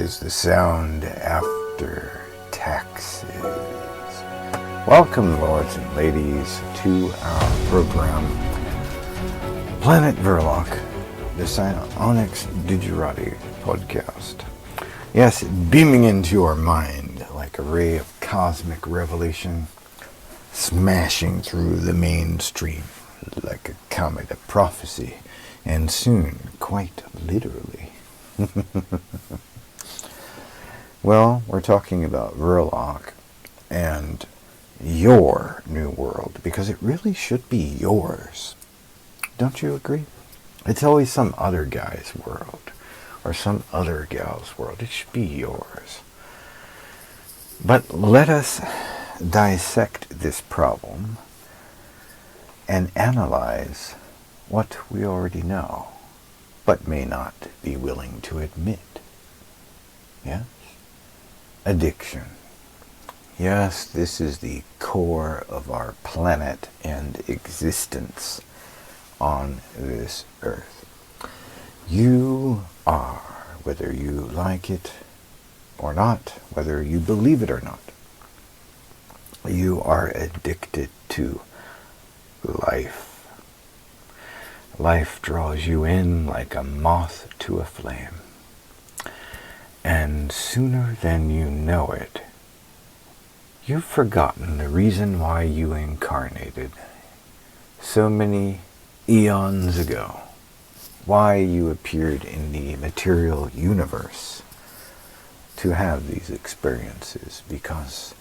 is the sound after taxes. Welcome, lords and ladies, to our program, Planet Vrilock, the Psionics Digerati podcast. Yes, beaming into your mind like a ray of cosmic revelation, smashing through the mainstream like a comet of prophecy, and soon, quite literally. Well, we're talking about Vrilock and your new world, because it really should be yours. Don't you agree? It's always some other guy's world or some other gal's world. It should be yours. But let us dissect this problem and analyze what we already know, but may not be willing to admit. Yes? Addiction. Yes, this is the core of our planet and existence on this earth. You are, whether you like it or not, whether you believe it or not, you are addicted to life. Life draws you in like a moth to a flame. And sooner than you know it, you've forgotten the reason why you incarnated so many eons ago, why you appeared in the material universe to have these experiences. Because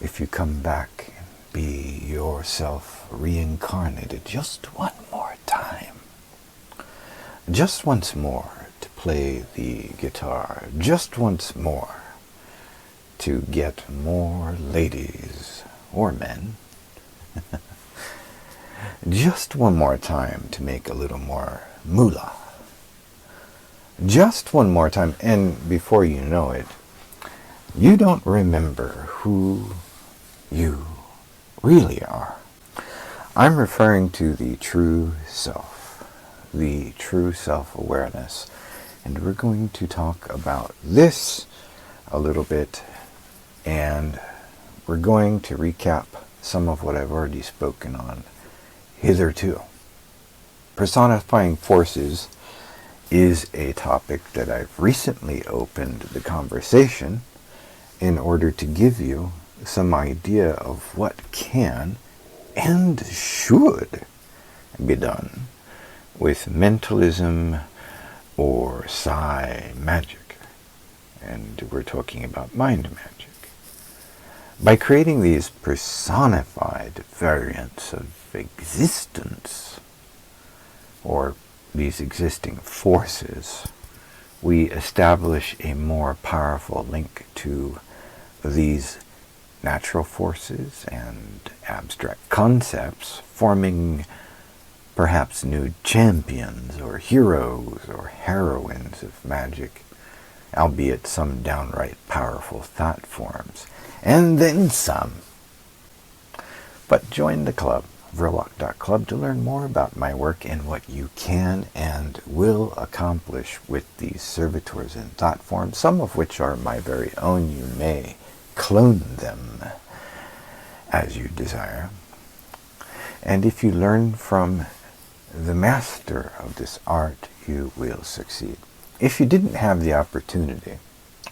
if you come back and be yourself reincarnated just one more time, just once more to play the guitar, just once more to get more ladies or men, just one more time to make a little more moolah, just one more time, and before you know it, you don't remember who you really are. I'm referring to the true self, the true self-awareness, and we're going to talk about this a little bit, and we're going to recap some of what I've already spoken on hitherto. Personifying forces is a topic that I've recently opened the conversation in order to give you some idea of what can and should be done with mentalism or psi magic. And we're talking about mind magic. By creating these personified variants of existence, or these existing forces, we establish a more powerful link to these natural forces and abstract concepts, forming perhaps new champions or heroes or heroines of magic, albeit some downright powerful thought forms, and then some. But join the club, Vrilock.club, to learn more about my work and what you can and will accomplish with these servitors and thought forms, some of which are my very own. You may clone them as you desire. And if you learn from the master of this art, you will succeed. If you didn't have the opportunity,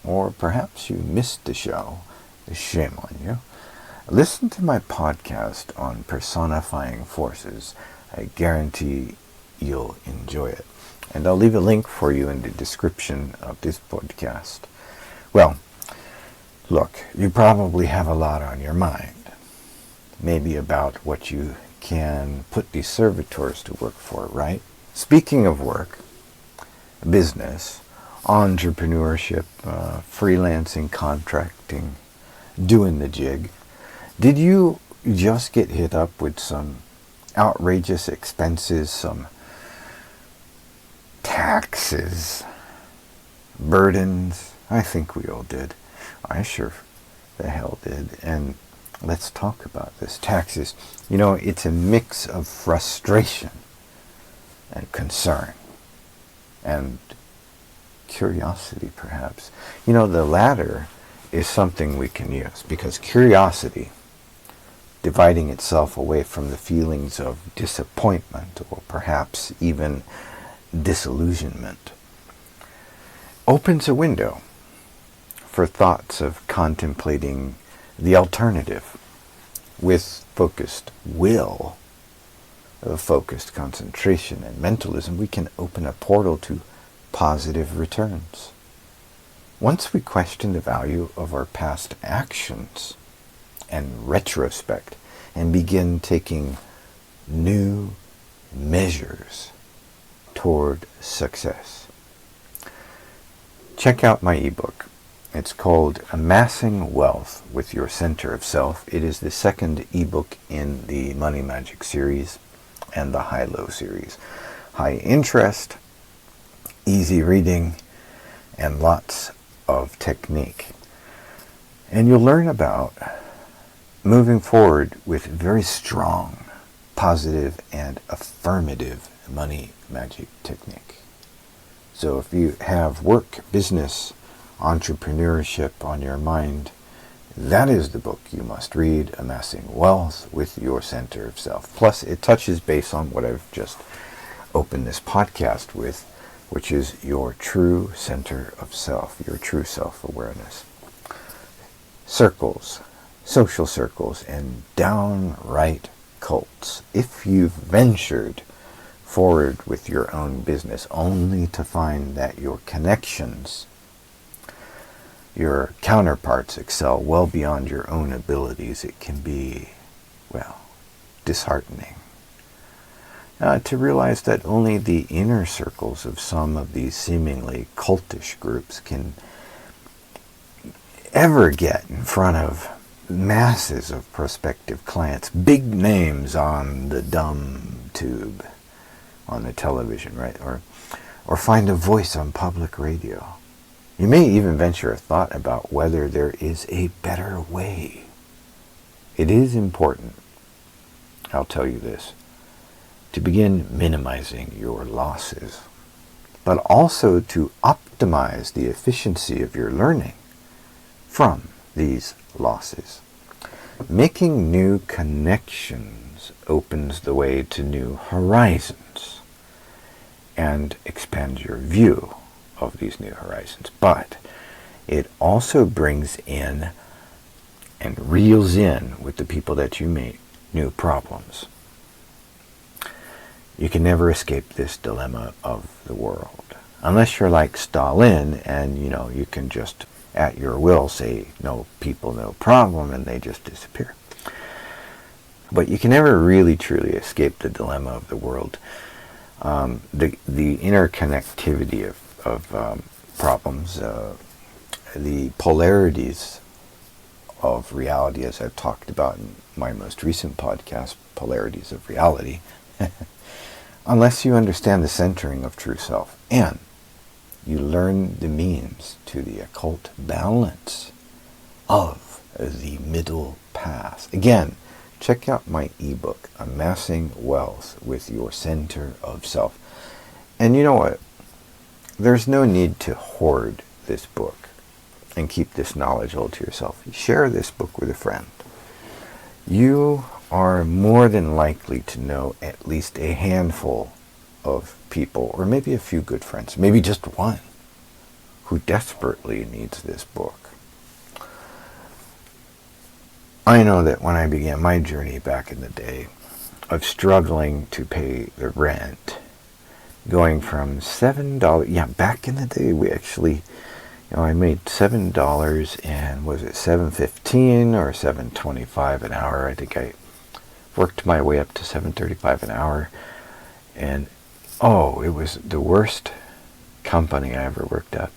or perhaps you missed the show, shame on you, listen to my podcast on personifying forces. I guarantee you'll enjoy it. And I'll leave a link for you in the description of this podcast. Well, look, you probably have a lot on your mind. Maybe about what you can put these servitors to work for, right? Speaking of work, business, entrepreneurship, freelancing, contracting, doing the jig, did you just get hit up with some outrageous expenses, some taxes, burdens? I think we all did. I sure the hell did. And let's talk about this. Taxes. You know, it's a mix of frustration and concern and curiosity, perhaps. You know, the latter is something we can use, because curiosity, dividing itself away from the feelings of disappointment or perhaps even disillusionment, opens a window for thoughts of contemplating the alternative. With focused will, focused concentration and mentalism, we can open a portal to positive returns. Once we question the value of our past actions and retrospect and begin taking new measures toward success. Check out my ebook. It's called Amassing Wealth with Your Center of Self. It is the second ebook in the Money Magic series and the High-Low series. High interest, easy reading, and lots of technique. And you'll learn about moving forward with very strong, positive, and affirmative money magic technique. So if you have work, business, entrepreneurship on your mind, that is the book you must read, Amassing Wealth with Your Center of Self. Plus, it touches base on what I've just opened this podcast with, which is your true center of self, your true self-awareness. Circles, social circles, and downright cults. If you've ventured forward with your own business only to find that your connections, your counterparts excel well beyond your own abilities, it can be, well, disheartening. To realize that only the inner circles of some of these seemingly cultish groups can ever get in front of masses of prospective clients, big names on the dumb tube, on the television, right? Or find a voice on public radio. You may even venture a thought about whether there is a better way. It is important, I'll tell you this, to begin minimizing your losses, but also to optimize the efficiency of your learning from these losses. Making new connections opens the way to new horizons and expands your view of these new horizons. But it also brings in and reels in with the people that you meet new problems. You can never escape this dilemma of the world. Unless you're like Stalin and, you can just at your will say no people, no problem, and they just disappear. But you can never really truly escape the dilemma of the world. The interconnectivity of problems, the polarities of reality, as I've talked about in my most recent podcast, Polarities of Reality, unless you understand the centering of true self and you learn the means to the occult balance of the middle path. Again, check out my ebook, Amassing Wealth with Your Center of Self. And you know what? There's no need to hoard this book and keep this knowledge all to yourself. Share this book with a friend. You are more than likely to know at least a handful of people, or maybe a few good friends, maybe just one, who desperately needs this book. I know that when I began my journey back in the day of struggling to pay the rent, going from $7, back in the day we actually, I made $7 and was it $7.15 or $7.25 an hour? I think I worked my way up to $7.35 an hour, and it was the worst company I ever worked at.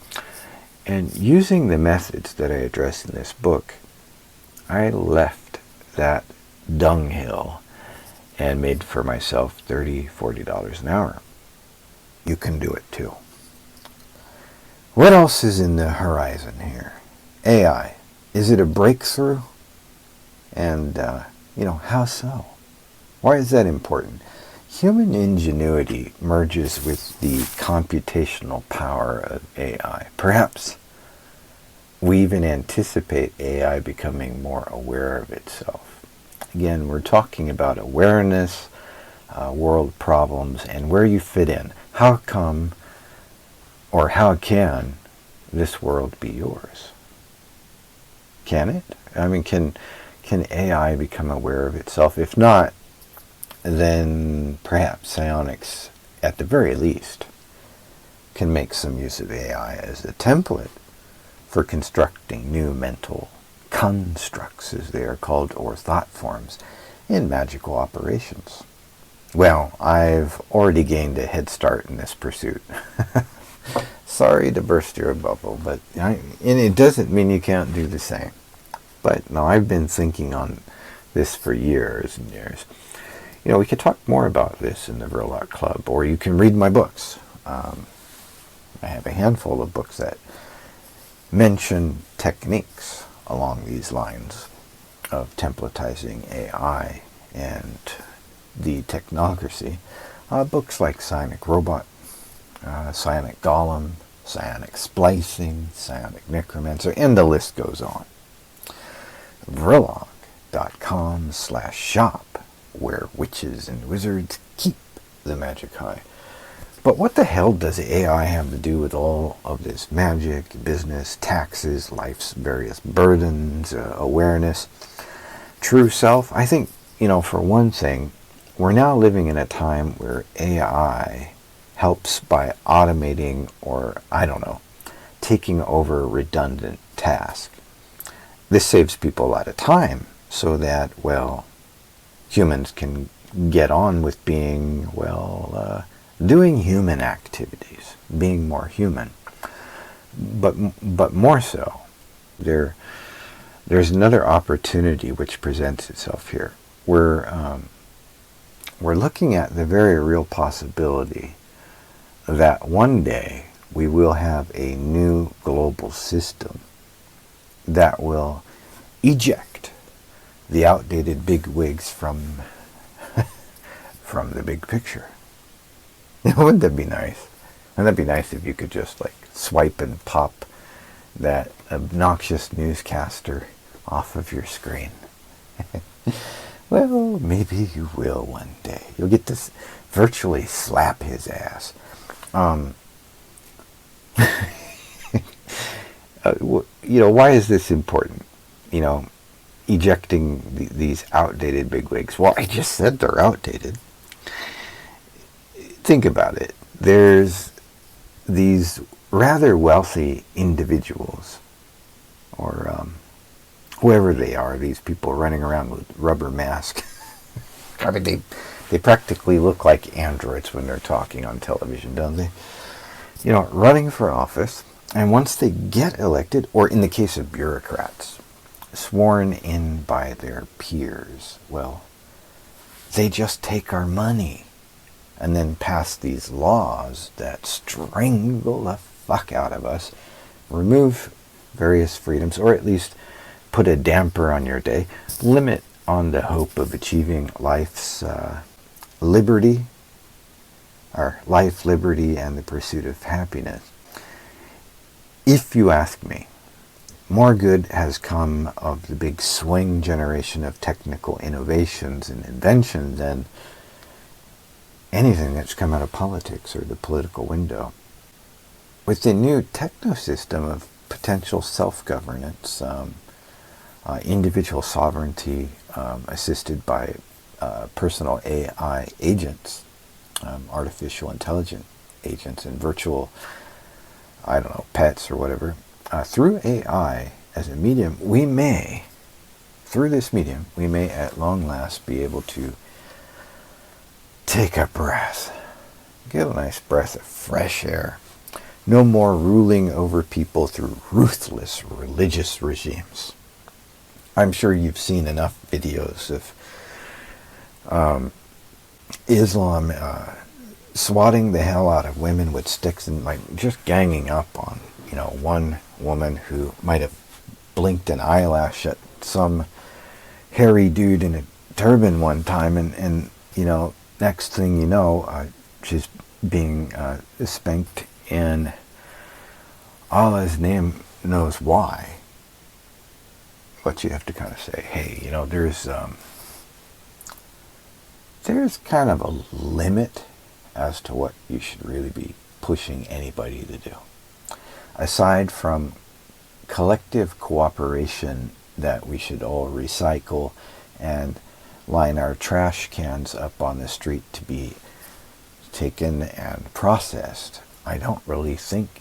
And using the methods that I address in this book, I left that dunghill and made for myself $30, $40 an hour. You can do it too. What else is in the horizon here? AI. Is it a breakthrough? And, how so? Why is that important? human ingenuity merges with the computational power of AI. Perhaps we even anticipate AI becoming more aware of itself. Again, we're talking about awareness, world problems, and where you fit in. How come, or how can, this world be yours? Can it? I mean, can AI become aware of itself? If not, then perhaps psionics, at the very least, can make some use of AI as a template for constructing new mental constructs, as they are called, or thought forms, in magical operations. Well, I've already gained a head start in this pursuit. Sorry to burst your bubble, but and it doesn't mean you can't do the same. But no, I've been thinking on this for years and years. You know, we could talk more about this in the Vrilock Club, or you can read my books. I have a handful of books that mention techniques along these lines of templatizing AI and the technocracy. Books like Psionic Robot, Psionic Golem, Psionic Splicing, Psionic Necromancer, and the list goes on. Vrilock.com/shop, where witches and wizards keep the magic high. But what the hell does AI have to do with all of this magic, business, taxes, life's various burdens, awareness, true self? I think, for one thing, we're now living in a time where AI helps by automating or, taking over redundant tasks. This saves people a lot of time so that, humans can get on with being, doing human activities, being more human. But more so, there's another opportunity which presents itself here. We're looking at the very real possibility that one day we will have a new global system that will eject the outdated bigwigs from the big picture. Wouldn't that be nice? Wouldn't that be nice if you could just swipe and pop that obnoxious newscaster off of your screen? Well, maybe you will one day. You'll get to virtually slap his ass. Why is this important? Ejecting these outdated bigwigs. Well, I just said they're outdated. Think about it. There's these rather wealthy individuals, or whoever they are, these people running around with rubber masks. I mean, they practically look like androids when they're talking on television, don't they? Running for office, and once they get elected, or in the case of bureaucrats, sworn in by their peers, they just take our money and then pass these laws that strangle the fuck out of us, remove various freedoms, or at least put a damper on your day, limit on the hope of achieving life's liberty, or life, liberty, and the pursuit of happiness. If you ask me, more good has come of the big swing generation of technical innovations and inventions than anything that's come out of politics or the political window. With the new techno-system of potential self-governance, individual sovereignty assisted by personal AI agents, artificial intelligent agents, and virtual, pets or whatever, through AI as a medium, through this medium, we may at long last be able to take a breath. Get a nice breath of fresh air. No more ruling over people through ruthless religious regimes. I'm sure you've seen enough videos of Islam swatting the hell out of women with sticks and just ganging up on one woman who might have blinked an eyelash at some hairy dude in a turban one time, and next thing you know, she's being spanked, and Allah's name knows why. But you have to kind of say, hey, there's kind of a limit as to what you should really be pushing anybody to do. Aside from collective cooperation that we should all recycle and line our trash cans up on the street to be taken and processed, I don't really think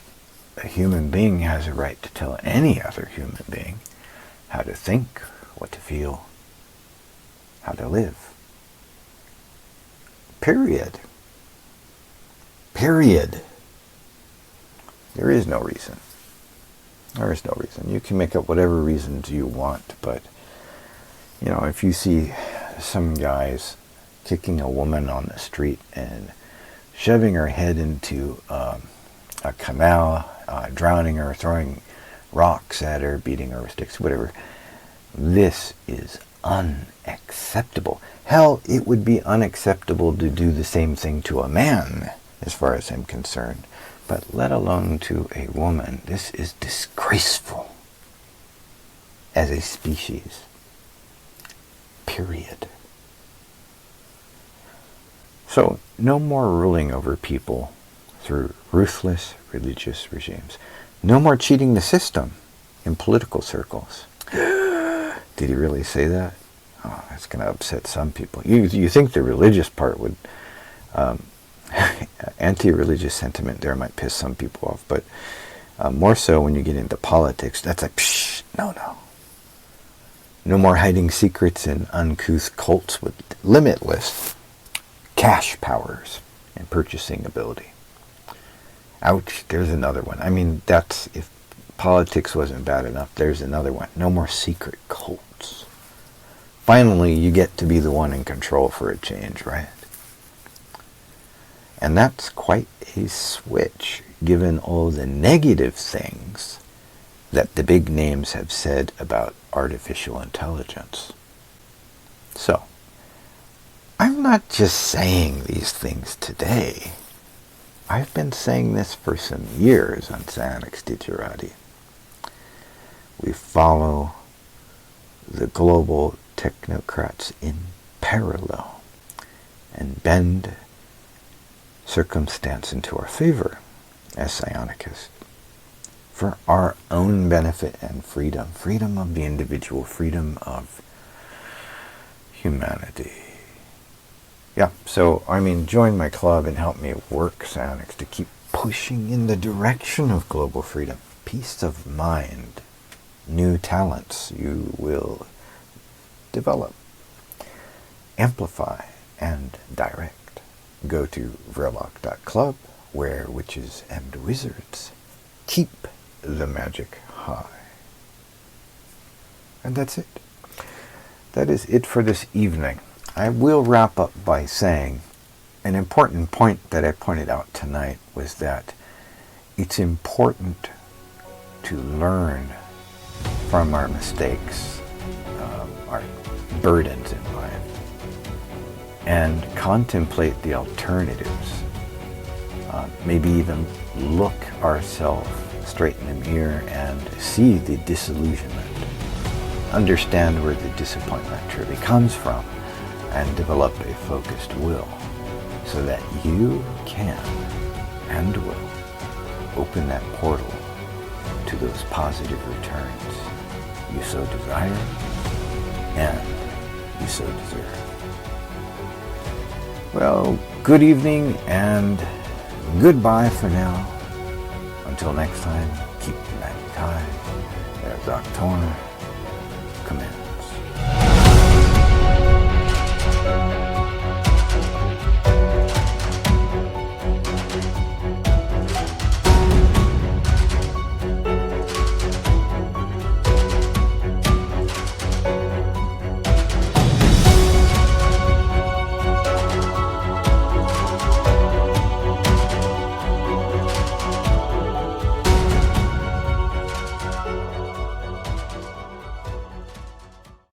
a human being has a right to tell any other human being how to think, what to feel, how to live. Period. Period. There is no reason. There is no reason. You can make up whatever reasons you want, but, if you see some guys kicking a woman on the street and shoving her head into a canal, drowning her, throwing rocks at her, beating her with sticks, whatever, this is unacceptable. Hell, it would be unacceptable to do the same thing to a man, as far as I'm concerned. But let alone to a woman. This is disgraceful as a species. Period. So, no more ruling over people through ruthless religious regimes. No more cheating the system in political circles. Did he really say that? Oh, that's going to upset some people. You think the religious part would... anti-religious sentiment there might piss some people off, but more so when you get into politics, that's like, psh, no. No more hiding secrets in uncouth cults with limitless cash powers and purchasing ability. Ouch, there's another one. I mean, that's, if politics wasn't bad enough, there's another one. No more secret cults. Finally, you get to be the one in control for a change, right? And that's quite a switch, given all the negative things that the big names have said about artificial intelligence. So, I'm not just saying these things today. I've been saying this for some years on Sanix Digerati. We follow the global technocrats in parallel and bend circumstance into our favor as psionicists for our own benefit and freedom. Freedom of the individual, freedom of humanity. Yeah, so, join my club and help me work psionics to keep pushing in the direction of global freedom, peace of mind, new talents you will develop, amplify, and direct. Go to Vrilock.club, where witches and wizards keep the magic high. And that's it. That is it for this evening. I will wrap up by saying an important point that I pointed out tonight was that it's important to learn from our mistakes, our burdens in life, and contemplate the alternatives. Maybe even look ourselves straight in the mirror and see the disillusionment. Understand where the disappointment truly comes from and develop a focused will so that you can and will open that portal to those positive returns you so desire and you so deserve. Well, good evening and goodbye for now. Until next time, keep the magic high. Herr Doktor, come in.